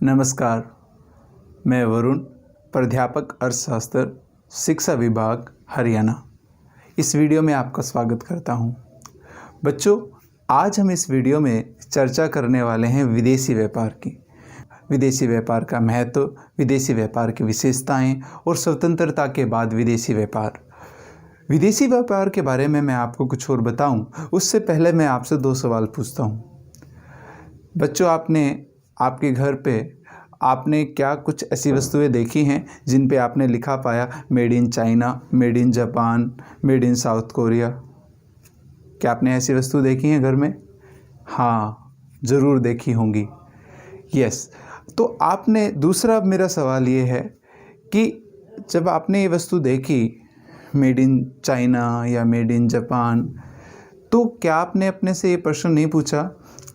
नमस्कार, मैं वरुण, प्राध्यापक अर्थशास्त्र, शिक्षा विभाग, हरियाणा। इस वीडियो में आपका स्वागत करता हूं। बच्चों, आज हम इस वीडियो में चर्चा करने वाले हैं विदेशी व्यापार की। विदेशी व्यापार का महत्व, विदेशी व्यापार की विशेषताएं और स्वतंत्रता के बाद विदेशी व्यापार। विदेशी व्यापार के बारे में मैं आपको कुछ और बताऊं, उससे पहले मैं आपसे 2 सवाल पूछता हूं। बच्चों, आपके घर पे आपने क्या कुछ ऐसी वस्तुएं देखी हैं जिन पे आपने लिखा पाया made in China, made in Japan, made in south Korea? क्या आपने ऐसी वस्तु देखी हैं घर में? हाँ, ज़रूर देखी होंगी। यस। तो आपने दूसरा मेरा सवाल ये है कि जब आपने ये वस्तु देखी मेड इन चाइना या मेड इन जापान, तो क्या आपने अपने से ये प्रश्न नहीं पूछा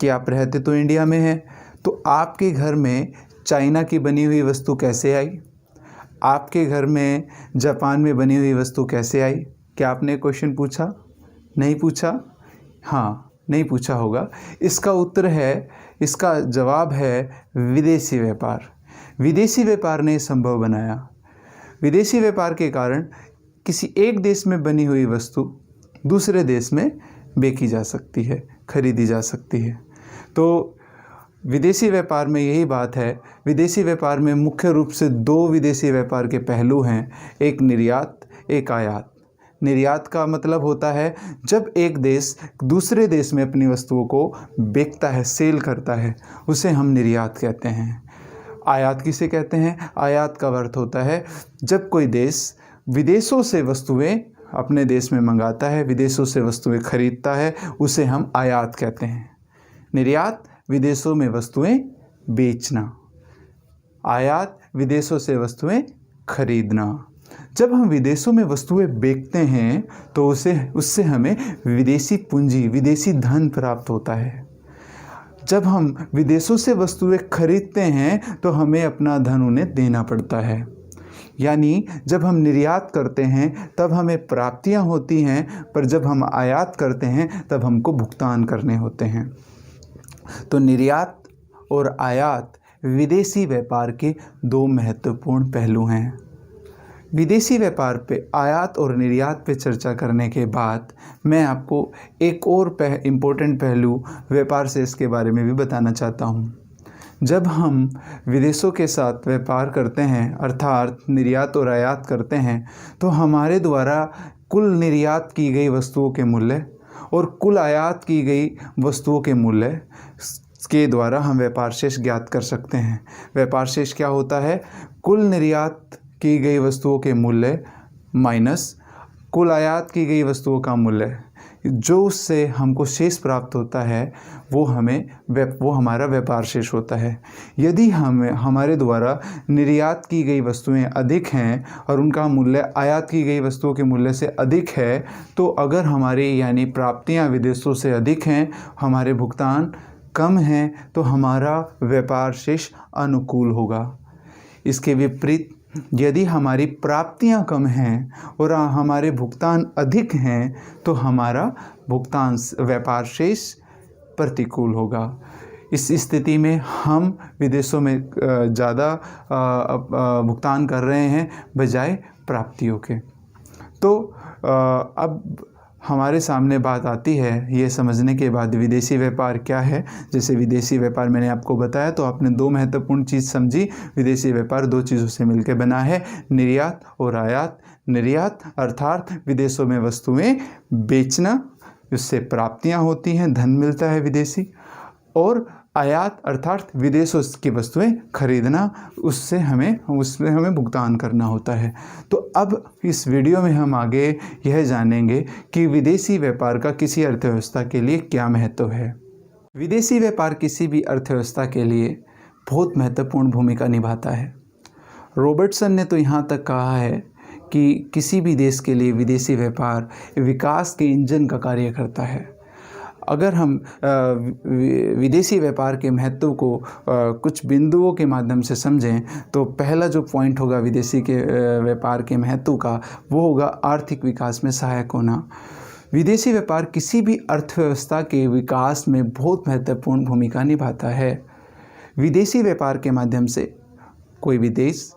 कि आप रहते तो इंडिया में हैं, तो आपके घर में चाइना की बनी हुई वस्तु कैसे आई? आपके घर में जापान में बनी हुई वस्तु कैसे आई? क्या आपने क्वेश्चन पूछा? नहीं पूछा? हाँ, नहीं पूछा होगा। इसका जवाब है विदेशी व्यापार। विदेशी व्यापार ने संभव बनाया। विदेशी व्यापार के कारण किसी एक देश में बनी हुई वस्तु दूसरे देश में बेची जा सकती है, खरीदी जा सकती है। तो विदेशी व्यापार में यही बात है। विदेशी व्यापार में मुख्य रूप से 2 विदेशी व्यापार के पहलू हैं, एक निर्यात, एक आयात। निर्यात का मतलब होता है जब एक देश दूसरे देश में अपनी वस्तुओं को बेचता है, सेल करता है, उसे हम निर्यात कहते हैं। आयात किसे कहते हैं? आयात का अर्थ होता है जब कोई देश विदेशों से वस्तुएं अपने देश में मंगाता है, विदेशों से वस्तुएं खरीदता है, उसे हम आयात कहते हैं। निर्यात विदेशों में वस्तुएं बेचना, आयात विदेशों से वस्तुएं खरीदना। जब हम विदेशों में वस्तुएं बेचते हैं तो उससे हमें विदेशी पूंजी, विदेशी धन प्राप्त होता है। जब हम विदेशों से वस्तुएं खरीदते हैं तो हमें अपना धन उन्हें देना पड़ता है। यानी जब हम निर्यात करते हैं तब हमें प्राप्तियां होती हैं, पर जब हम आयात करते हैं तब हमको भुगतान करने होते हैं। तो निर्यात और आयात विदेशी व्यापार के 2 महत्वपूर्ण पहलू हैं। विदेशी व्यापार पे आयात और निर्यात पे चर्चा करने के बाद मैं आपको एक और इम्पोर्टेंट पहलू व्यापार शेष के बारे में भी बताना चाहता हूँ। जब हम विदेशों के साथ व्यापार करते हैं, अर्थात निर्यात और आयात करते हैं, तो हमारे द्वारा कुल निर्यात की गई वस्तुओं के मूल्य और कुल आयात की गई वस्तुओं के मूल्य के द्वारा हम व्यापार शेष ज्ञात कर सकते हैं। व्यापार शेष क्या होता है? कुल निर्यात की गई वस्तुओं के मूल्य माइनस कुल आयात की गई वस्तुओं का मूल्य, जो उससे हमको शेष प्राप्त होता है वो हमारा व्यापार शेष होता है। यदि हमारे द्वारा निर्यात की गई वस्तुएं अधिक हैं और उनका मूल्य आयात की गई वस्तुओं के मूल्य से अधिक है, तो अगर हमारी यानी प्राप्तियां विदेशों से अधिक हैं, हमारे भुगतान कम हैं, तो हमारा व्यापार शेष अनुकूल होगा। इसके विपरीत यदि हमारी प्राप्तियां कम हैं और हमारे भुगतान अधिक हैं, तो हमारा व्यापार शेष प्रतिकूल होगा। इस स्थिति में हम विदेशों में ज़्यादा भुगतान कर रहे हैं बजाय प्राप्तियों के। तो अब हमारे सामने बात आती है ये समझने के बाद विदेशी व्यापार क्या है। जैसे विदेशी व्यापार मैंने आपको बताया, तो आपने 2 महत्वपूर्ण चीज़ समझी। विदेशी व्यापार 2 चीज़ों से मिलकर बना है, निर्यात और आयात। निर्यात अर्थात विदेशों में वस्तुएं बेचना, उससे प्राप्तियां होती हैं, धन मिलता है विदेशी। और आयात अर्थात विदेशों की वस्तुएं खरीदना, उसमें हमें भुगतान करना होता है। तो अब इस वीडियो में हम आगे यह जानेंगे कि विदेशी व्यापार का किसी अर्थव्यवस्था के लिए क्या महत्व है। विदेशी व्यापार किसी भी अर्थव्यवस्था के लिए बहुत महत्वपूर्ण भूमिका निभाता है। रॉबर्टसन ने तो यहाँ तक कहा है कि किसी भी देश के लिए विदेशी व्यापार विकास के इंजन का कार्य करता है। अगर हम विदेशी व्यापार के महत्व को कुछ बिंदुओं के माध्यम से समझें, तो पहला जो पॉइंट होगा विदेशी के व्यापार के महत्व का, वो होगा आर्थिक विकास में सहायक होना। विदेशी व्यापार किसी भी अर्थव्यवस्था के विकास में बहुत महत्वपूर्ण भूमिका निभाता है। विदेशी व्यापार के माध्यम से कोई भी देश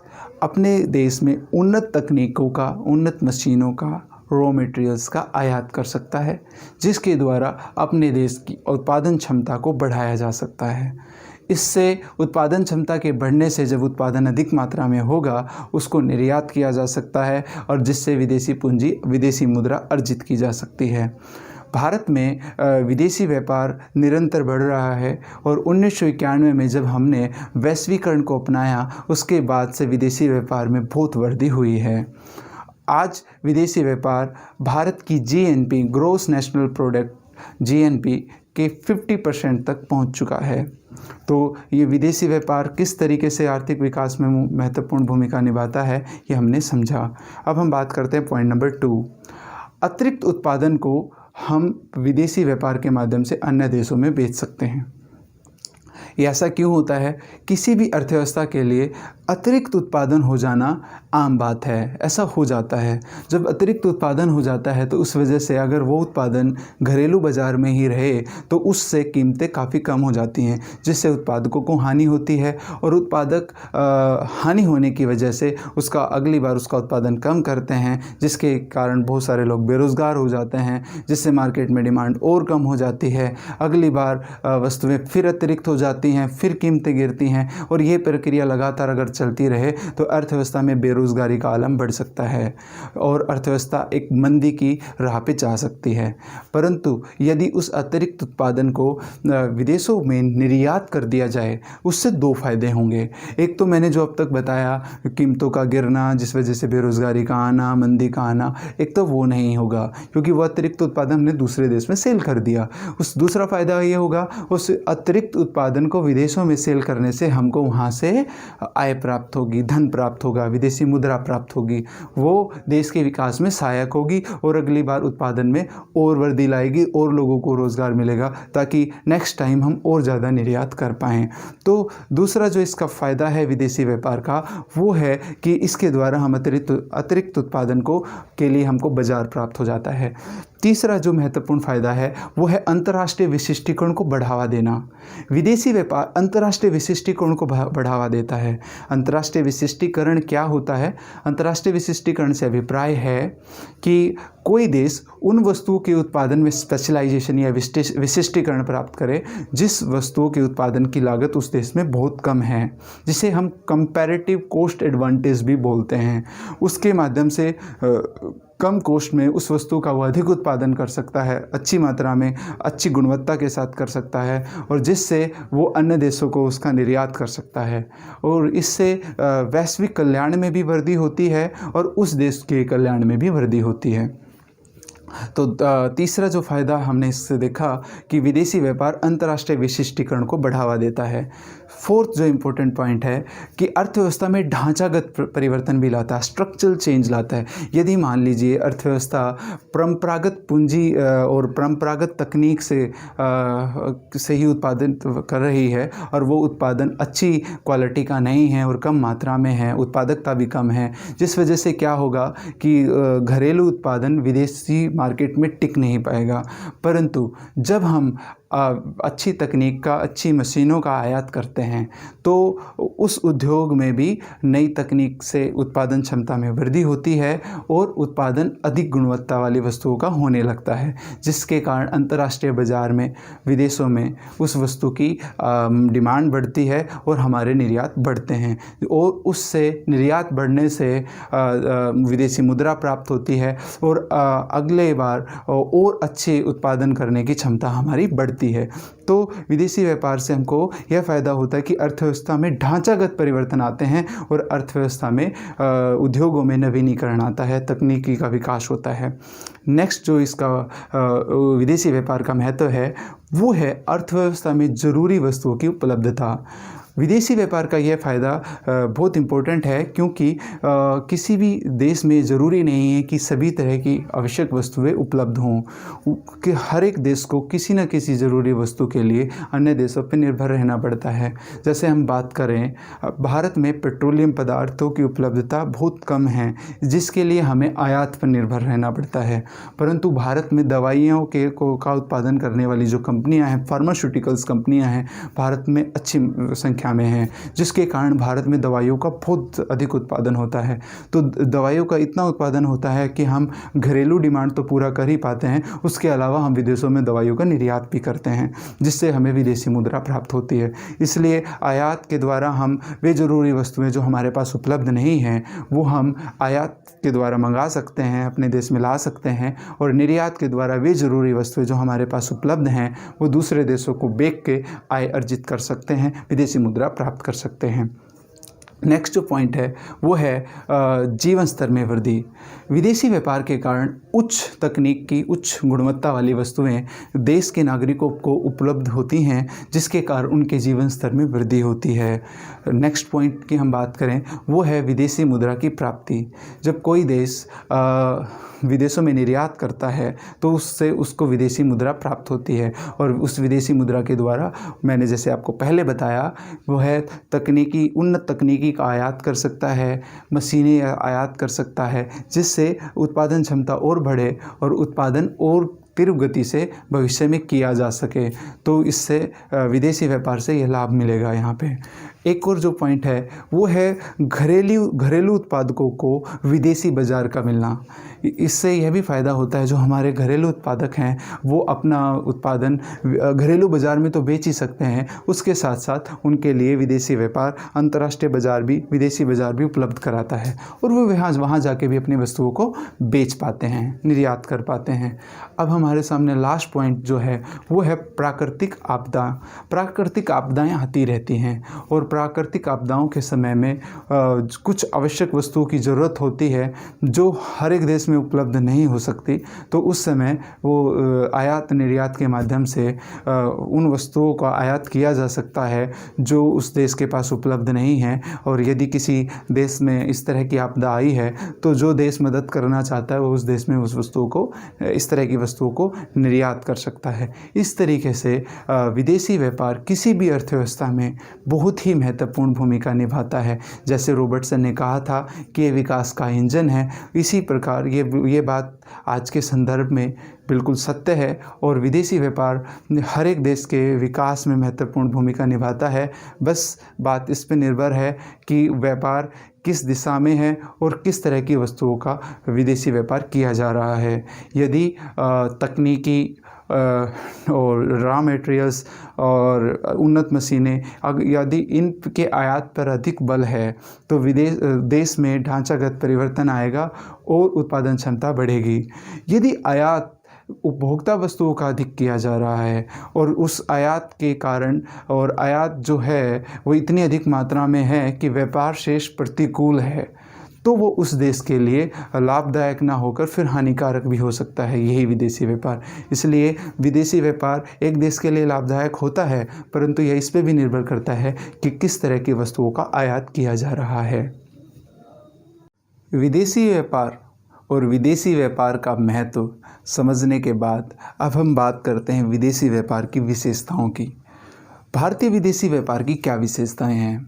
अपने देश में उन्नत तकनीकों का, उन्नत मशीनों का, रॉ मटेरियल्स का आयात कर सकता है, जिसके द्वारा अपने देश की उत्पादन क्षमता को बढ़ाया जा सकता है। इससे उत्पादन क्षमता के बढ़ने से जब उत्पादन अधिक मात्रा में होगा, उसको निर्यात किया जा सकता है और जिससे विदेशी पूंजी, विदेशी मुद्रा अर्जित की जा सकती है। भारत में विदेशी व्यापार निरंतर बढ़ रहा है और 1991 में जब हमने वैश्वीकरण को अपनाया, उसके बाद से विदेशी व्यापार में बहुत वृद्धि हुई है। आज विदेशी व्यापार भारत की GNP, gross national product GNP के 50% तक पहुंच चुका है। तो ये विदेशी व्यापार किस तरीके से आर्थिक विकास में महत्वपूर्ण भूमिका निभाता है, ये हमने समझा। अब हम बात करते हैं पॉइंट नंबर 2। अतिरिक्त उत्पादन को हम विदेशी व्यापार के माध्यम से अन्य देशों में बेच सकते हैं। ये ऐसा क्यों होता है? किसी भी अर्थव्यवस्था के लिए अतिरिक्त उत्पादन हो जाना आम बात है, ऐसा हो जाता है। जब अतिरिक्त उत्पादन हो जाता है तो उस वजह से अगर वो उत्पादन घरेलू बाज़ार में ही रहे तो उससे कीमतें काफ़ी कम हो जाती हैं, जिससे उत्पादकों को हानि होती है और उत्पादक हानि होने की वजह से उसका अगली बार उसका उत्पादन कम करते हैं, जिसके कारण बहुत सारे लोग बेरोज़गार हो जाते हैं, जिससे मार्केट में डिमांड और कम हो जाती है। अगली बार वस्तुएं फिर अतिरिक्त हो जाती हैं, फिर कीमतें गिरती हैं और ये प्रक्रिया लगातार अगर चलती रहे तो अर्थव्यवस्था में बेरोज़गारी का आलम बढ़ सकता है और अर्थव्यवस्था एक मंदी की राह पे जा सकती है। परंतु यदि उस अतिरिक्त उत्पादन को विदेशों में निर्यात कर दिया जाए, उससे 2 फायदे होंगे। एक तो मैंने जो अब तक बताया, कीमतों का गिरना जिस वजह से बेरोज़गारी का आना, मंदी का आना, एक तो वो नहीं होगा क्योंकि वह अतिरिक्त उत्पादन हमने दूसरे देश में सेल कर दिया। उस दूसरा फ़ायदा ये होगा, उस अतिरिक्त उत्पादन को विदेशों में सेल करने से हमको वहाँ से आय प्राप्त होगी, धन प्राप्त होगा, विदेशी मुद्रा प्राप्त होगी, वो देश के विकास में सहायक होगी और अगली बार उत्पादन में और वृद्धि लाएगी और लोगों को रोज़गार मिलेगा ताकि नेक्स्ट टाइम हम और ज़्यादा निर्यात कर पाएँ। तो दूसरा जो इसका फ़ायदा है विदेशी व्यापार का, वो है कि इसके द्वारा हम अतिरिक्त उत्पादन के लिए हमको बाज़ार प्राप्त हो जाता है। तीसरा जो महत्वपूर्ण फ़ायदा है वो है अंतर्राष्ट्रीय विशिष्टीकरण को बढ़ावा देना। विदेशी व्यापार अंतर्राष्ट्रीय विशिष्टीकरण को बढ़ावा देता है। अंतर्राष्ट्रीय विशिष्टीकरण क्या होता है? अंतर्राष्ट्रीय विशिष्टीकरण से अभिप्राय है कि कोई देश उन वस्तुओं के उत्पादन में स्पेशलाइजेशन या विशिष्टीकरण प्राप्त करे जिस वस्तुओं के उत्पादन की लागत उस देश में बहुत कम है, जिसे हम कंपैरेटिव कॉस्ट एडवांटेज भी बोलते हैं। उसके माध्यम से कम कॉस्ट में उस वस्तु का वो अधिक उत्पादन कर सकता है, अच्छी मात्रा में, अच्छी गुणवत्ता के साथ कर सकता है और जिससे वो अन्य देशों को उसका निर्यात कर सकता है और इससे वैश्विक कल्याण में भी वृद्धि होती है और उस देश के कल्याण में भी वृद्धि होती है। तो तीसरा जो फ़ायदा हमने इससे देखा कि विदेशी व्यापार अंतर्राष्ट्रीय विशिष्टीकरण को बढ़ावा देता है। फोर्थ जो इम्पोर्टेंट पॉइंट है कि अर्थव्यवस्था में ढांचागत परिवर्तन भी लाता है, स्ट्रक्चरल चेंज लाता है। यदि मान लीजिए अर्थव्यवस्था परंपरागत पूंजी और परंपरागत तकनीक से ही उत्पादन कर रही है और वो उत्पादन अच्छी क्वालिटी का नहीं है और कम मात्रा में है, उत्पादकता भी कम है, जिस वजह से क्या होगा कि घरेलू उत्पादन विदेशी मार्केट में टिक नहीं पाएगा। परंतु जब हम अच्छी तकनीक का, अच्छी मशीनों का आयात करते हैं तो उस उद्योग में भी नई तकनीक से उत्पादन क्षमता में वृद्धि होती है और उत्पादन अधिक गुणवत्ता वाली वस्तुओं का होने लगता है, जिसके कारण अंतर्राष्ट्रीय बाज़ार में, विदेशों में उस वस्तु की डिमांड बढ़ती है और हमारे निर्यात बढ़ते हैं और उससे निर्यात बढ़ने से विदेशी मुद्रा प्राप्त होती है और अगले बार और अच्छे उत्पादन करने की क्षमता हमारी बढ़ती है। तो विदेशी व्यापार से हमको यह फ़ायदा होता है कि अर्थव्यवस्था में ढांचागत परिवर्तन आते हैं और अर्थव्यवस्था में उद्योगों में नवीनीकरण आता है, तकनीकी का विकास होता है। नेक्स्ट जो इसका विदेशी व्यापार का महत्व है वो है अर्थव्यवस्था में ज़रूरी वस्तुओं की उपलब्धता। विदेशी व्यापार का यह फ़ायदा बहुत इम्पोर्टेंट है क्योंकि किसी भी देश में ज़रूरी नहीं है कि सभी तरह की आवश्यक वस्तुएं उपलब्ध हों, कि हर एक देश को किसी न किसी ज़रूरी वस्तु के लिए अन्य देशों पर निर्भर रहना पड़ता है। जैसे हम बात करें, भारत में पेट्रोलियम पदार्थों की उपलब्धता बहुत कम है, जिसके लिए हमें आयात पर निर्भर रहना पड़ता है। परंतु भारत में दवाइयों का उत्पादन करने वाली जो कंपनियाँ हैं, फार्मास्यूटिकल्स कंपनियाँ हैं, भारत में अच्छी संख्या संख्या में हैं, जिसके कारण भारत में दवाइयों का बहुत अधिक उत्पादन होता है। तो दवाइयों का इतना उत्पादन होता है कि हम घरेलू डिमांड तो पूरा कर ही पाते हैं, उसके अलावा हम विदेशों में दवाइयों का निर्यात भी करते हैं, जिससे हमें विदेशी मुद्रा प्राप्त होती है। इसलिए आयात के द्वारा हम वे ज़रूरी वस्तुएं जो हमारे पास उपलब्ध नहीं हैं वो हम आयात के द्वारा मंगा सकते हैं, अपने देश में ला सकते हैं, और निर्यात के द्वारा वे ज़रूरी वस्तुएं जो हमारे पास उपलब्ध हैं वो दूसरे देशों को बेच के आय अर्जित कर सकते हैं, विदेशी मुद्रा प्राप्त कर सकते हैं। नेक्स्ट जो पॉइंट है वो है जीवन स्तर में वृद्धि। विदेशी व्यापार के कारण उच्च तकनीक की उच्च गुणवत्ता वाली वस्तुएं देश के नागरिकों को उपलब्ध होती हैं, जिसके कारण उनके जीवन स्तर में वृद्धि होती है। नेक्स्ट पॉइंट की हम बात करें वो है विदेशी मुद्रा की प्राप्ति। जब कोई देश विदेशों में निर्यात करता है तो उससे उसको विदेशी मुद्रा प्राप्त होती है, और उस विदेशी मुद्रा के द्वारा मैंने जैसे आपको पहले बताया वो है उन्नत तकनीकी का आयात कर सकता है, मशीनें आयात कर सकता है, जिससे उत्पादन क्षमता और बढ़े और उत्पादन और तीव्र गति से भविष्य में किया जा सके। तो इससे विदेशी व्यापार से यह लाभ मिलेगा। यहाँ पे एक और जो पॉइंट है वो है घरेलू उत्पादकों को विदेशी बाज़ार का मिलना। इससे यह भी फ़ायदा होता है जो हमारे घरेलू उत्पादक हैं वो अपना उत्पादन घरेलू बाज़ार में तो बेच ही सकते हैं, उसके साथ साथ उनके लिए विदेशी व्यापार अंतर्राष्ट्रीय बाज़ार भी विदेशी बाज़ार भी उपलब्ध कराता है, और वो वहाँ जाके भी अपनी वस्तुओं को बेच पाते हैं, निर्यात कर पाते हैं। अब हमारे सामने लास्ट पॉइंट जो है वो है प्राकृतिक आपदा। प्राकृतिक आपदाएँ आती रहती हैं, और प्राकृतिक आपदाओं के समय में कुछ आवश्यक वस्तुओं की ज़रूरत होती है जो हर एक देश में उपलब्ध नहीं हो सकती। तो उस समय वो आयात निर्यात के माध्यम से उन वस्तुओं का आयात किया जा सकता है जो उस देश के पास उपलब्ध नहीं है, और यदि किसी देश में इस तरह की आपदा आई है तो जो देश मदद करना चाहता है वो उस देश में उस वस्तुओं को इस तरह की वस्तुओं को निर्यात कर सकता है। इस तरीके से विदेशी व्यापार किसी भी अर्थव्यवस्था में बहुत ही महत्वपूर्ण भूमिका निभाता है। जैसे रॉबर्टसन ने कहा था कि ये विकास का इंजन है, इसी प्रकार ये बात आज के संदर्भ में बिल्कुल सत्य है, और विदेशी व्यापार हर एक देश के विकास में महत्वपूर्ण भूमिका निभाता है। बस बात इस पर निर्भर है कि व्यापार किस दिशा में है और किस तरह की वस्तुओं का विदेशी व्यापार किया जा रहा है। यदि तकनीकी और रॉ मटेरियल्स और उन्नत मशीनें यदि इनके आयात पर अधिक बल है तो देश में ढांचागत परिवर्तन आएगा और उत्पादन क्षमता बढ़ेगी। यदि आयात उपभोक्ता वस्तुओं का अधिक किया जा रहा है और उस आयात के कारण और आयात जो है वो इतनी अधिक मात्रा में है कि व्यापार शेष प्रतिकूल है, तो वो उस देश के लिए लाभदायक ना होकर फिर हानिकारक भी हो सकता है, यही विदेशी व्यापार। इसलिए विदेशी व्यापार एक देश के लिए लाभदायक होता है, परंतु यह इस पर भी निर्भर करता है कि किस तरह की वस्तुओं का आयात किया जा रहा है। विदेशी व्यापार और विदेशी व्यापार का महत्व समझने के बाद अब हम बात करते हैं विदेशी व्यापार की विशेषताओं की। भारतीय विदेशी व्यापार की क्या विशेषताएं हैं?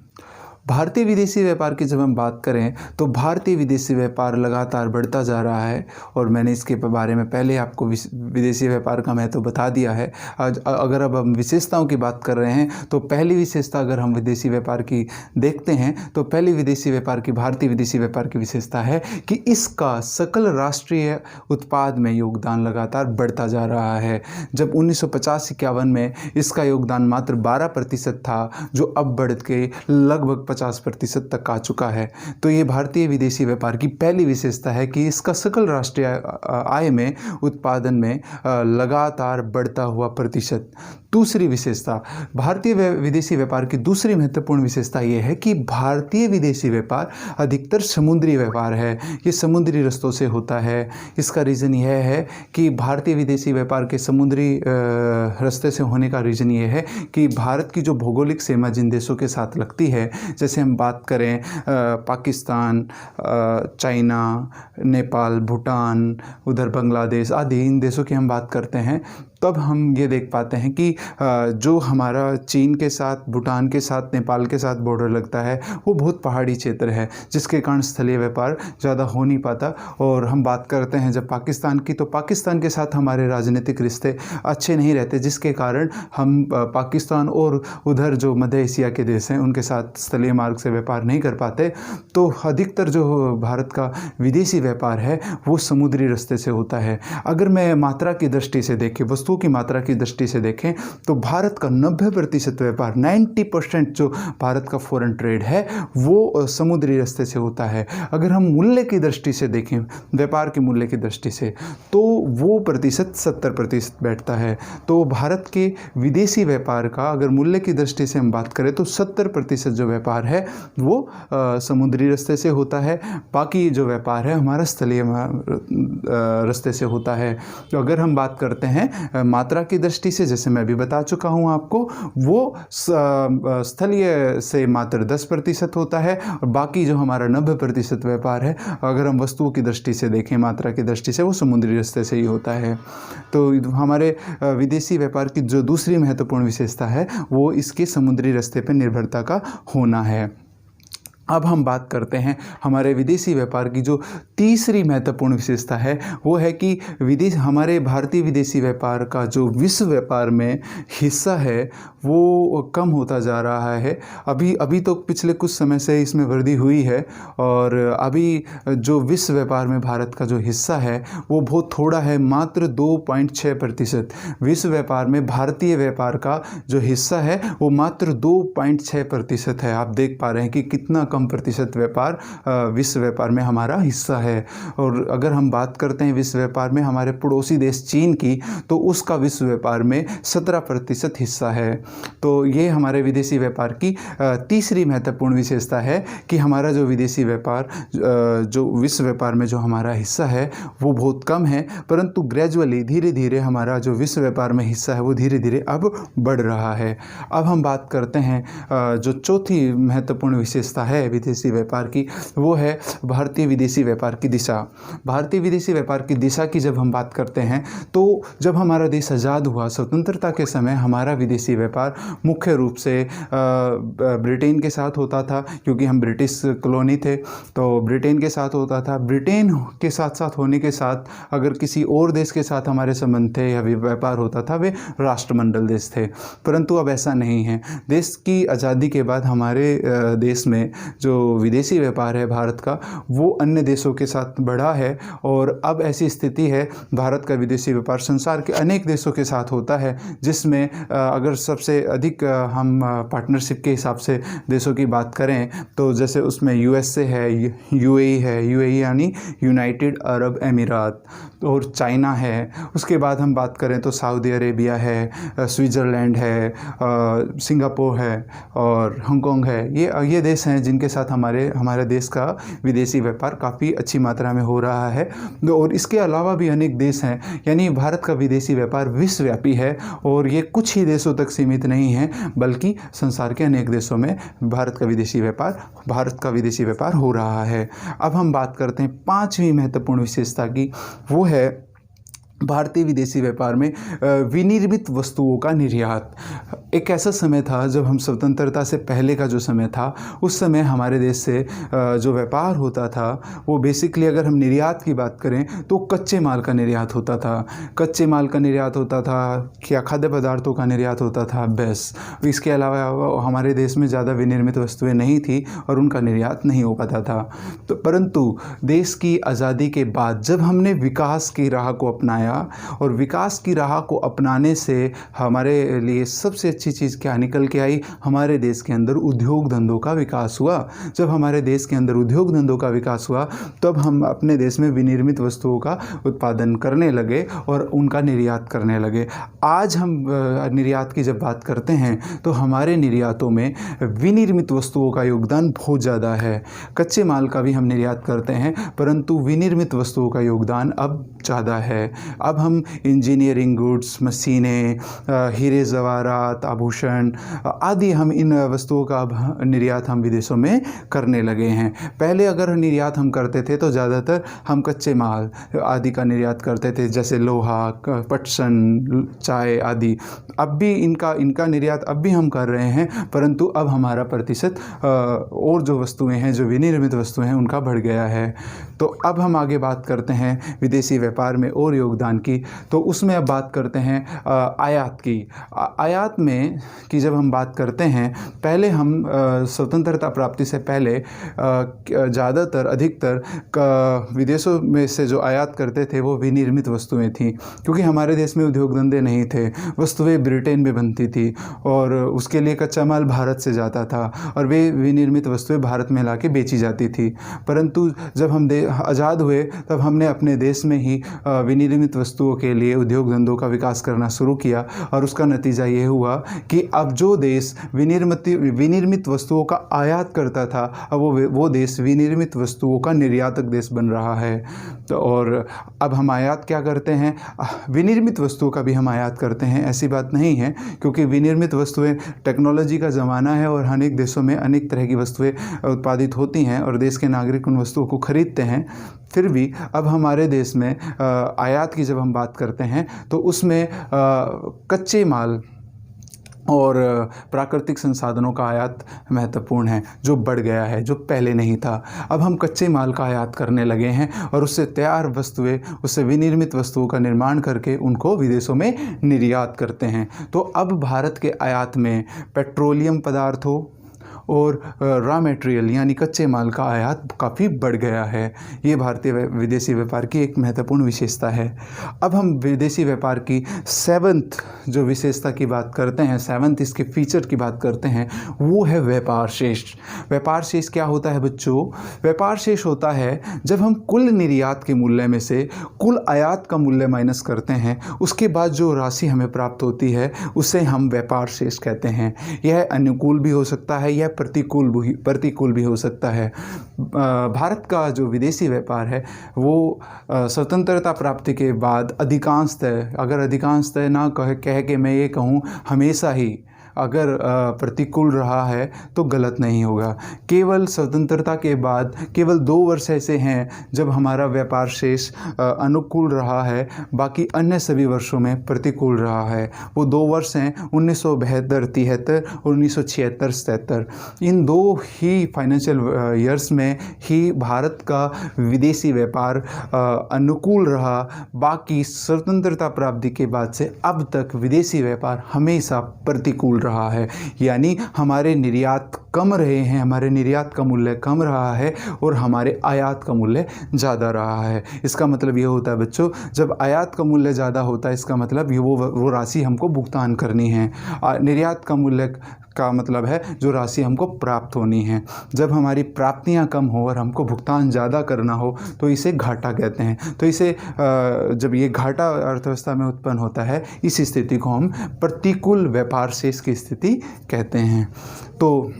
भारतीय विदेशी व्यापार की जब हम बात करें तो भारतीय विदेशी व्यापार लगातार बढ़ता जा रहा है, और मैंने इसके बारे में पहले आपको विदेशी व्यापार का महत्व बता दिया है। अगर अब हम विशेषताओं की बात कर रहे हैं तो पहली विशेषता अगर हम विदेशी व्यापार की देखते हैं तो पहली विदेशी व्यापार की भारतीय विदेशी व्यापार की विशेषता है कि इसका सकल राष्ट्रीय उत्पाद में योगदान लगातार बढ़ता जा रहा है। जब 1950-51 में इसका योगदान मात्र 12% था, जो अब बढ़ के लगभग 50% तक आ चुका है। तो ये भारतीय विदेशी व्यापार की पहली विशेषता है कि इसका सकल राष्ट्रीय आय में उत्पादन में लगातार बढ़ता हुआ प्रतिशत। दूसरी विशेषता, भारतीय विदेशी व्यापार की दूसरी महत्वपूर्ण विशेषता ये है कि भारतीय विदेशी व्यापार अधिकतर समुद्री व्यापार है, ये समुद्री रास्तों से होता है। इसका रीज़न यह है कि भारतीय विदेशी व्यापार के समुद्री रास्ते से होने का रीज़न ये है कि भारत की जो भौगोलिक सीमा जिन देशों के साथ लगती है, जैसे हम बात करें पाकिस्तान, चाइना, नेपाल, भूटान, उधर बांग्लादेश आदि इन देशों की हम बात करते हैं, तब हम ये देख पाते हैं कि जो हमारा चीन के साथ, भूटान के साथ, नेपाल के साथ बॉर्डर लगता है वो बहुत पहाड़ी क्षेत्र है, जिसके कारण स्थलीय व्यापार ज़्यादा हो नहीं पाता। और हम बात करते हैं जब पाकिस्तान की, तो पाकिस्तान के साथ हमारे राजनीतिक रिश्ते अच्छे नहीं रहते, जिसके कारण हम पाकिस्तान और उधर जो मध्य एशिया के देश हैं उनके साथ स्थलीय मार्ग से व्यापार नहीं कर पाते। तो अधिकतर जो भारत का विदेशी व्यापार है वो समुद्री रास्ते से होता है। अगर मैं मात्रा की दृष्टि से देखें, वस्तुओं की मात्रा की दृष्टि से देखें, तो भारत का 90% व्यापार, 90% जो भारत का फॉरेन ट्रेड है वो समुद्री रास्ते से होता है। अगर हम मूल्य की दृष्टि से देखें, व्यापार के मूल्य की दृष्टि से, तो वो प्रतिशत 70% बैठता है। तो भारत के विदेशी व्यापार का अगर मूल्य की दृष्टि से हम बात करें तो 70% जो व्यापार है वो समुद्री रास्ते से होता है, बाकी जो व्यापार है हमारा स्थलीय रास्ते से होता है। तो अगर हम बात करते हैं मात्रा की दृष्टि से, जैसे मैं अभी बता चुका हूँ आपको, वो स्थलीय से मात्र 10% होता है, और बाकी जो हमारा 90% व्यापार है, अगर हम वस्तुओं की दृष्टि से देखें, मात्रा की दृष्टि से, वो समुद्री रास्ते से ही होता है। तो हमारे विदेशी व्यापार की जो दूसरी महत्वपूर्ण विशेषता है वो इसके समुद्री रास्ते पर निर्भरता का होना है। अब हम बात करते हैं हमारे विदेशी व्यापार की जो तीसरी महत्वपूर्ण विशेषता है, वो है कि हमारे भारतीय विदेशी व्यापार का जो विश्व व्यापार में हिस्सा है वो कम होता जा रहा है। अभी तो पिछले कुछ समय से इसमें वृद्धि हुई है, और अभी जो विश्व व्यापार में भारत का जो हिस्सा है वो बहुत थोड़ा है, मात्र 2.6%। विश्व व्यापार में भारतीय व्यापार का जो हिस्सा है वो मात्र 2.6% है। आप देख पा रहे हैं कि कितना कम प्रतिशत व्यापार विश्व व्यापार में हमारा हिस्सा है। और अगर हम बात करते हैं विश्व व्यापार में हमारे पड़ोसी देश चीन की, तो उसका विश्व व्यापार में 17% हिस्सा है। तो ये हमारे विदेशी व्यापार की तीसरी महत्वपूर्ण विशेषता है कि हमारा जो विदेशी व्यापार, जो विश्व व्यापार में जो हमारा हिस्सा है वो बहुत कम है, परंतु ग्रेजुअली, धीरे धीरे हमारा जो विश्व व्यापार में हिस्सा है वो धीरे धीरे अब बढ़ रहा है। अब हम बात करते हैं जो चौथी महत्वपूर्ण विशेषता है विदेशी व्यापार की, वो है भारतीय विदेशी व्यापार की दिशा। भारतीय विदेशी व्यापार की दिशा की जब हम बात करते हैं, तो जब हमारा देश आज़ाद हुआ, स्वतंत्रता के समय, हमारा विदेशी व्यापार मुख्य रूप से ब्रिटेन के साथ होता था, क्योंकि हम ब्रिटिश कॉलोनी थे, तो ब्रिटेन के साथ होता था। ब्रिटेन के साथ साथ होने के साथ अगर किसी और देश के साथ हमारे संबंध थे या व्यापार होता था, वे राष्ट्रमंडल देश थे। परंतु अब ऐसा नहीं है। देश की आज़ादी के बाद हमारे देश में जो विदेशी व्यापार है भारत का, वो अन्य देशों के साथ बढ़ा है, और अब ऐसी स्थिति है भारत का विदेशी व्यापार संसार के अनेक देशों के साथ होता है, जिसमें अगर सबसे अधिक हम पार्टनरशिप के हिसाब से देशों की बात करें तो जैसे उसमें यूएसए है, यूएई है, यूएई यानी यूनाइटेड अरब अमीरात, और चाइना है। उसके बाद हम बात करें तो सऊदी अरेबिया है, स्विट्ज़रलैंड है, सिंगापुर है और हांगकांग है। ये देश हैं जिनके साथ हमारे देश का विदेशी व्यापार काफ़ी अच्छी मात्रा में हो रहा है। और इसके अलावा भी अनेक देश हैं, यानी भारत का विदेशी व्यापार विश्वव्यापी है, और ये कुछ ही देशों तक सीमित नहीं है, बल्कि संसार के अनेक देशों में भारत का विदेशी व्यापार हो रहा है। अब हम बात करते हैं पांचवी महत्वपूर्ण विशेषता की, वो है भारतीय विदेशी व्यापार में विनिर्मित वस्तुओं का निर्यात। एक ऐसा समय था जब हम स्वतंत्रता से पहले का जो समय था, उस समय हमारे देश से जो व्यापार होता था वो बेसिकली, अगर हम निर्यात की बात करें तो कच्चे माल का निर्यात होता था। कच्चे माल का निर्यात होता था, क्या खाद्य पदार्थों का निर्यात होता था, बस। इसके अलावा हमारे देश में ज़्यादा विनिर्मित वस्तुएं नहीं थी और उनका निर्यात नहीं हो पाता था। तो परंतु देश की आज़ादी के बाद जब हमने विकास की राह को अपनाया, और विकास की राह को अपनाने से हमारे लिए सबसे अच्छी चीज़ क्या निकल के आई, हमारे देश के अंदर उद्योग धंधों का विकास हुआ। जब हमारे देश के अंदर उद्योग धंधों का विकास हुआ, तब हम अपने देश में विनिर्मित वस्तुओं का उत्पादन करने लगे और उनका निर्यात करने लगे। आज हम निर्यात की जब बात करते हैं तो हमारे निर्यातों में विनिर्मित वस्तुओं का योगदान बहुत ज़्यादा है। कच्चे माल का भी हम निर्यात करते हैं, परंतु विनिर्मित वस्तुओं का योगदान अब ज़्यादा है। अब हम इंजीनियरिंग गुड्स, मशीनें, हीरे जवाहरात, आभूषण आदि हम इन वस्तुओं का अब निर्यात हम विदेशों में करने लगे हैं। पहले अगर निर्यात हम करते थे तो ज़्यादातर हम कच्चे माल आदि का निर्यात करते थे, जैसे लोहा, पटसन, चाय आदि। अब भी इनका निर्यात अब भी हम कर रहे हैं, परंतु अब हमारा प्रतिशत और जो वस्तुएं हैं, जो विनिर्मित वस्तुएं हैं, उनका बढ़ गया है। तो अब हम आगे बात करते हैं विदेशी व्यापार में और योगदान की। तो उसमें अब बात करते हैं आयात की। आयात में कि जब हम बात करते हैं, पहले हम स्वतंत्रता प्राप्ति से पहले ज़्यादातर अधिकतर विदेशों में से जो आयात करते थे वो विनिर्मित वस्तुएं थीं, क्योंकि हमारे देश में उद्योग धंधे नहीं थे। वस्तुएं ब्रिटेन में बनती थी और उसके लिए कच्चा माल भारत से जाता था और वे विनिर्मित वस्तुएं भारत में लाके बेची जाती थी। परंतु जब हम आज़ाद हुए तब हमने अपने देश में ही विनिर्मित वस्तुओं के लिए उद्योग धंधों का विकास करना शुरू किया और उसका नतीजा ये हुआ कि अब जो देश विनिर्मित वस्तुओं का आयात करता था, अब वो देश विनिर्मित वस्तुओं का निर्यातक देश बन रहा है। तो और अब हम आयात क्या करते हैं, विनिर्मित वस्तुओं का भी हम आयात करते हैं, ऐसी बात नहीं है, क्योंकि विनिर्मित वस्तुएं, टेक्नोलॉजी का ज़माना है और अनेक देशों में अनेक तरह की वस्तुएं उत्पादित होती हैं और देश के नागरिक उन वस्तुओं को खरीदते हैं। फिर भी अब हमारे देश में आयात की जब हम बात करते हैं तो उसमें कच्चे माल और प्राकृतिक संसाधनों का आयात महत्वपूर्ण है, जो बढ़ गया है, जो पहले नहीं था। अब हम कच्चे माल का आयात करने लगे हैं और उससे तैयार वस्तुएं, उससे विनिर्मित वस्तुओं का निर्माण करके उनको विदेशों में निर्यात करते हैं। तो अब भारत के आयात में पेट्रोलियम पदार्थों और रॉ मटेरियल यानी कच्चे माल का आयात काफ़ी बढ़ गया है। ये भारतीय विदेशी व्यापार की एक महत्वपूर्ण विशेषता है। अब हम विदेशी व्यापार की सेवंथ जो विशेषता की बात करते हैं, सेवंथ इसके फीचर की बात करते हैं, वो है व्यापार शेष। व्यापार शेष क्या होता है बच्चों? व्यापार शेष होता है जब हम कुल निर्यात के मूल्य में से कुल आयात का मूल्य माइनस करते हैं, उसके बाद जो राशि हमें प्राप्त होती है उसे हम व्यापार शेष कहते हैं। यह अनुकूल भी हो सकता है, यह प्रतिकूल भी हो सकता है। भारत का जो विदेशी व्यापार है वो स्वतंत्रता प्राप्ति के बाद अधिकांशतः ना कह के मैं ये कहूँ, हमेशा ही अगर प्रतिकूल रहा है तो गलत नहीं होगा। केवल स्वतंत्रता के बाद केवल 2 वर्ष ऐसे हैं जब हमारा व्यापार शेष अनुकूल रहा है, बाकी अन्य सभी वर्षों में प्रतिकूल रहा है। वो 2 वर्ष हैं 1972-73 और 1976-77। इन 2 ही फाइनेंशियल ईयर्स में ही भारत का विदेशी व्यापार अनुकूल रहा। बाकी स्वतंत्रता प्राप्ति के बाद से अब तक विदेशी व्यापार हमेशा प्रतिकूल रहा है, यानी हमारे निर्यात कम रहे हैं, हमारे निर्यात का मूल्य कम रहा है और हमारे आयात का मूल्य ज़्यादा रहा है। इसका मतलब ये होता है बच्चों, जब आयात का मूल्य ज़्यादा होता है इसका मतलब वो राशि हमको भुगतान करनी है। निर्यात का मूल्य का मतलब है जो राशि हमको प्राप्त होनी है। जब हमारी प्राप्तियां कम हो और हमको भुगतान ज़्यादा करना हो तो इसे घाटा कहते हैं। तो इसे जब ये घाटा अर्थव्यवस्था में उत्पन्न होता है, इस स्थिति को हम प्रतिकूल व्यापार शेष की स्थिति कहते हैं। तो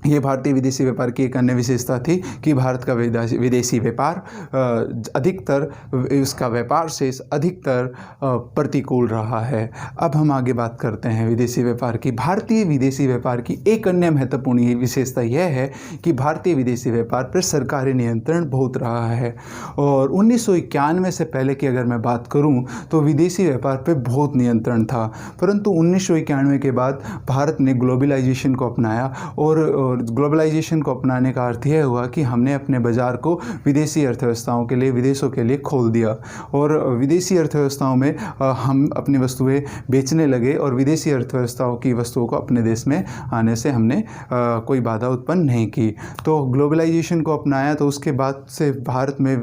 ये भारतीय विदेशी व्यापार की एक अन्य विशेषता थी कि भारत का विदेशी व्यापार अधिकतर, इसका व्यापार शेष अधिकतर प्रतिकूल रहा है। अब हम आगे बात करते हैं विदेशी व्यापार की। भारतीय विदेशी व्यापार की एक अन्य महत्वपूर्ण विशेषता यह है कि भारतीय विदेशी व्यापार पर सरकारी नियंत्रण बहुत रहा है। और 1991 से पहले की अगर मैं बात करूं तो विदेशी व्यापार पर बहुत नियंत्रण था, परंतु 1991 के बाद भारत ने ग्लोबलाइजेशन को अपनाया और ग्लोबलाइजेशन को अपनाने का अर्थ यह हुआ कि हमने अपने बाज़ार को विदेशी अर्थव्यवस्थाओं के लिए, विदेशों के लिए खोल दिया और विदेशी अर्थव्यवस्थाओं में हम अपनी वस्तुएं बेचने लगे और विदेशी अर्थव्यवस्थाओं की वस्तुओं को अपने देश में आने से हमने कोई बाधा उत्पन्न नहीं की। तो ग्लोबलाइजेशन को अपनाया, तो उसके बाद से भारत में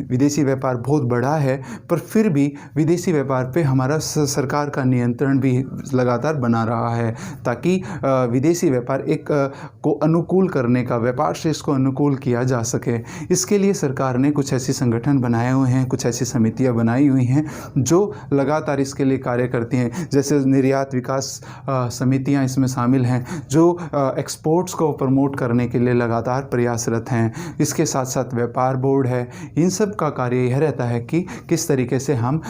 विदेशी व्यापार बहुत बढ़ा है, पर फिर भी विदेशी व्यापार पे हमारा सरकार का नियंत्रण भी लगातार बना रहा है, ताकि विदेशी व्यापार एक को अनुकूल करने का, व्यापार शेष को अनुकूल किया जा सके। इसके लिए सरकार ने कुछ ऐसे संगठन बनाए हुए हैं, कुछ ऐसी समितियां बनाई हुई हैं जो लगातार इसके लिए कार्य करती हैं। जैसे निर्यात विकास समितियां इसमें शामिल हैं जो एक्सपोर्ट्स को प्रमोट करने के लिए लगातार प्रयासरत हैं। इसके साथ साथ व्यापार बोर्ड है। इन सब का कार्य यह रहता है कि किस तरीके से हम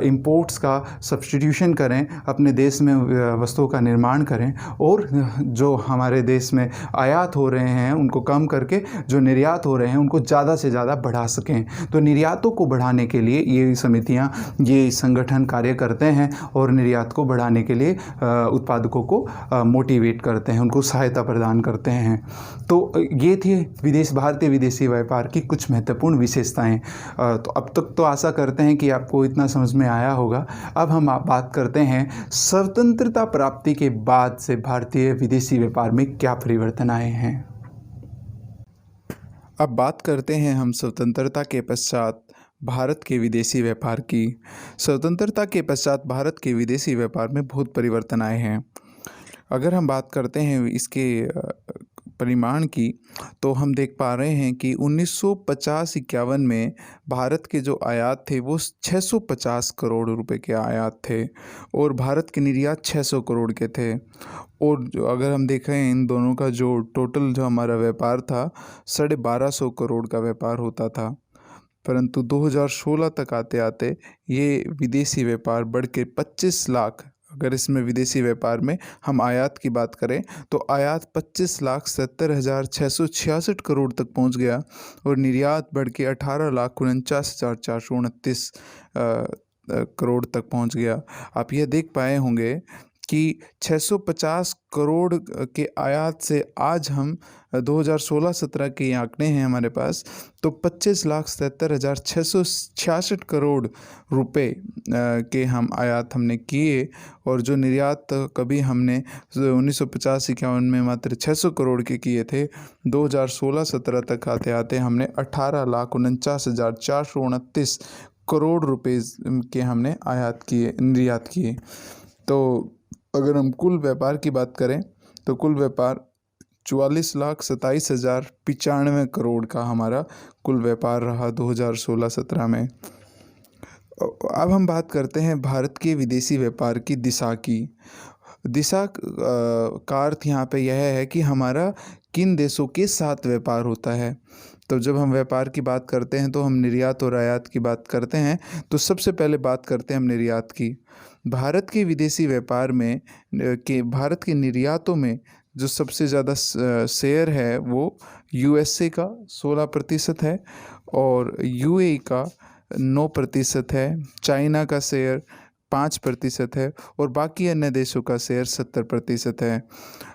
इंपोर्ट्स का सब्स्टिट्यूशन करें, अपने देश में वस्तुओं का निर्माण करें और जो हमारे देश में आयात हो रहे हैं उनको कम करके जो निर्यात हो रहे हैं उनको ज़्यादा से ज़्यादा बढ़ा सकें। तो निर्यातों को बढ़ाने के लिए ये समितियां, ये संगठन कार्य करते हैं और निर्यात को बढ़ाने के लिए उत्पादकों को मोटिवेट करते हैं, उनको सहायता प्रदान करते हैं। तो ये थी भारतीय विदेशी व्यापार की कुछ महत्वपूर्ण विशेषताएं। तो अब तक तो आशा करते हैं कि आपको इतना समझ में आया होगा। अब हम बात करते हैं स्वतंत्रता प्राप्ति के बाद से भारतीय विदेशी व्यापार में क्या परिवर्तन आए हैं। अब बात करते हैं हम स्वतंत्रता के पश्चात भारत के विदेशी व्यापार की। स्वतंत्रता के पश्चात भारत के विदेशी व्यापार में बहुत परिवर्तन आए हैं। अगर हम बात करते हैं इसके परिमाण की, तो हम देख पा रहे हैं कि 1950-51 में भारत के जो आयात थे वो 650 करोड़ रुपए के आयात थे और भारत के निर्यात 600 करोड़ के थे। और अगर हम देखें इन दोनों का जो टोटल जो हमारा व्यापार था 1250 करोड़ का व्यापार होता था। परंतु 2016 तक आते आते ये विदेशी व्यापार बढ़ के 25 लाख, अगर इसमें विदेशी व्यापार में हम आयात की बात करें तो आयात 25,70,666 करोड़ तक पहुंच गया और निर्यात बढ़ के 18,49,429 करोड़ तक पहुंच गया। आप यह देख पाए होंगे कि 650 करोड़ के आयात से आज हम 2016-17 के आंकड़े हैं हमारे पास, तो 25,77,666 करोड़ रुपए के हम आयात हमने किए और जो निर्यात कभी हमने 1950-51 में मात्र 600 करोड़ के किए थे, 2016-17 तक आते आते हमने 18,49,429 करोड़ रुपए के हमने निर्यात किए। तो अगर हम कुल व्यापार की बात करें तो कुल व्यापार 44,27,095 करोड़ का हमारा कुल व्यापार रहा 2016-17 में। अब हम बात करते हैं भारत के विदेशी व्यापार की दिशा की। दिशा का अर्थ यहाँ पे यह है कि हमारा किन देशों के साथ व्यापार होता है। तो जब हम व्यापार की बात करते हैं तो हम निर्यात और आयात की बात करते हैं, तो सबसे पहले बात करते हैं हम निर्यात की। भारत के विदेशी व्यापार में भारत के निर्यातों में जो सबसे ज़्यादा शेयर है वो USA का 16% है और UAE का 9% है, चाइना का शेयर 5% है और बाकी अन्य देशों का शेयर 70% है।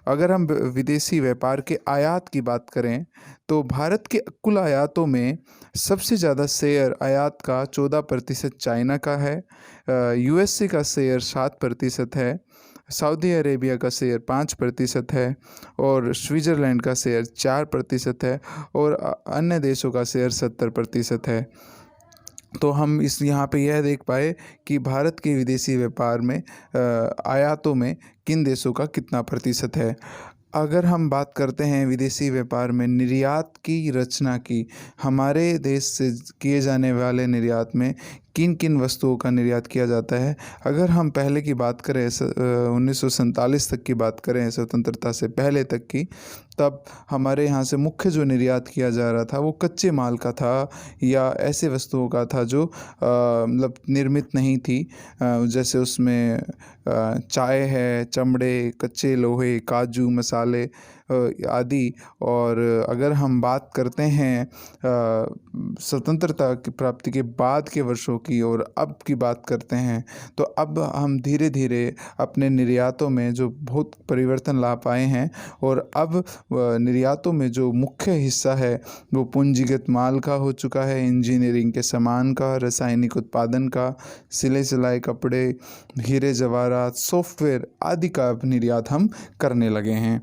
अगर हम विदेशी व्यापार के आयात की बात करें तो भारत के कुल आयातों में सबसे ज़्यादा शेयर आयात का 14% चाइना का है, USA का शेयर 7% है, सऊदी अरेबिया का शेयर 5% है और स्विट्ज़रलैंड का शेयर 4% है और अन्य देशों का शेयर 70% है। तो हम यहाँ पे यह देख पाए कि भारत के विदेशी व्यापार में आयातों में किन देशों का कितना प्रतिशत है। अगर हम बात करते हैं विदेशी व्यापार में निर्यात की रचना की, हमारे देश से किए जाने वाले निर्यात में किन किन वस्तुओं का निर्यात किया जाता है। अगर हम पहले की बात करें 1947 तक की बात करें, स्वतंत्रता से पहले तक की, तब हमारे यहाँ से मुख्य जो निर्यात किया जा रहा था वो कच्चे माल का था या ऐसे वस्तुओं का था जो मतलब निर्मित नहीं थी, जैसे उसमें चाय है, चमड़े, कच्चे लोहे, काजू, मसाले आदि। और अगर हम बात करते हैं स्वतंत्रता की प्राप्ति के बाद के वर्षों की और अब की बात करते हैं, तो अब हम धीरे धीरे अपने निर्यातों में जो बहुत परिवर्तन ला पाए हैं और अब निर्यातों में जो मुख्य हिस्सा है वो पूंजीगत माल का हो चुका है, इंजीनियरिंग के सामान का, रासायनिक उत्पादन का, सिले सिलाए कपड़े, हीरे जवाहरात, सॉफ्टवेयर आदि का निर्यात हम करने लगे हैं।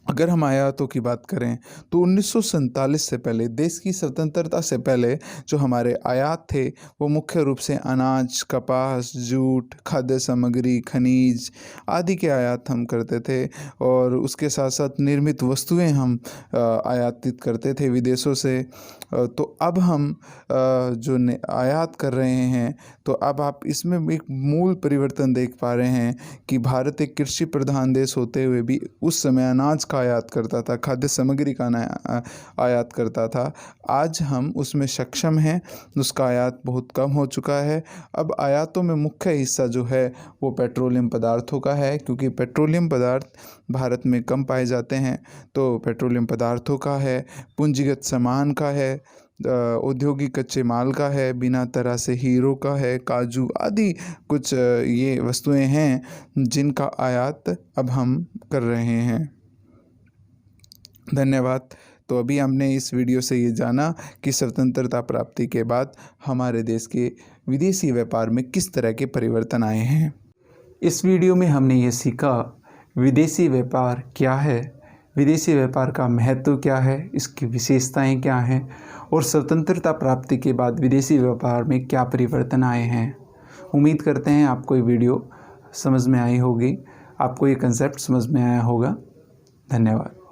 अगर हम आयातों की बात करें तो 1947 से पहले, देश की स्वतंत्रता से पहले, जो हमारे आयात थे वो मुख्य रूप से अनाज, कपास, जूट, खाद्य सामग्री, खनिज आदि के आयात हम करते थे। और उसके साथ साथ निर्मित वस्तुएं हम आयातित करते थे विदेशों से। तो अब हम जो आयात कर रहे हैं, तो अब आप इसमें एक मूल परिवर्तन देख पा रहे हैं कि भारत एक कृषि प्रधान देश होते हुए भी उस समय अनाज का आयात करता था, खाद्य सामग्री का आयात करता था। आज हम उसमें सक्षम हैं, उसका आयात बहुत कम हो चुका है। अब आयातों में मुख्य हिस्सा जो है वो पेट्रोलियम पदार्थों का है, क्योंकि पेट्रोलियम पदार्थ भारत में कम पाए जाते हैं। तो पेट्रोलियम पदार्थों का है, पूंजीगत सामान का है, औद्योगिक कच्चे माल का है, बिना तरह से हीरो का है, काजू आदि कुछ ये वस्तुएं हैं जिनका आयात अब हम कर रहे हैं। धन्यवाद। तो अभी हमने इस वीडियो से ये जाना कि स्वतंत्रता प्राप्ति के बाद हमारे देश के विदेशी व्यापार में किस तरह के परिवर्तन आए हैं। इस वीडियो में हमने ये सीखा विदेशी व्यापार क्या है, विदेशी व्यापार का महत्व क्या है, इसकी विशेषताएं क्या हैं और स्वतंत्रता प्राप्ति के बाद विदेशी व्यापार में क्या परिवर्तन आए हैं। उम्मीद करते हैं आपको ये वीडियो समझ में आई होगी, आपको ये कंसेप्ट समझ में आया होगा। धन्यवाद।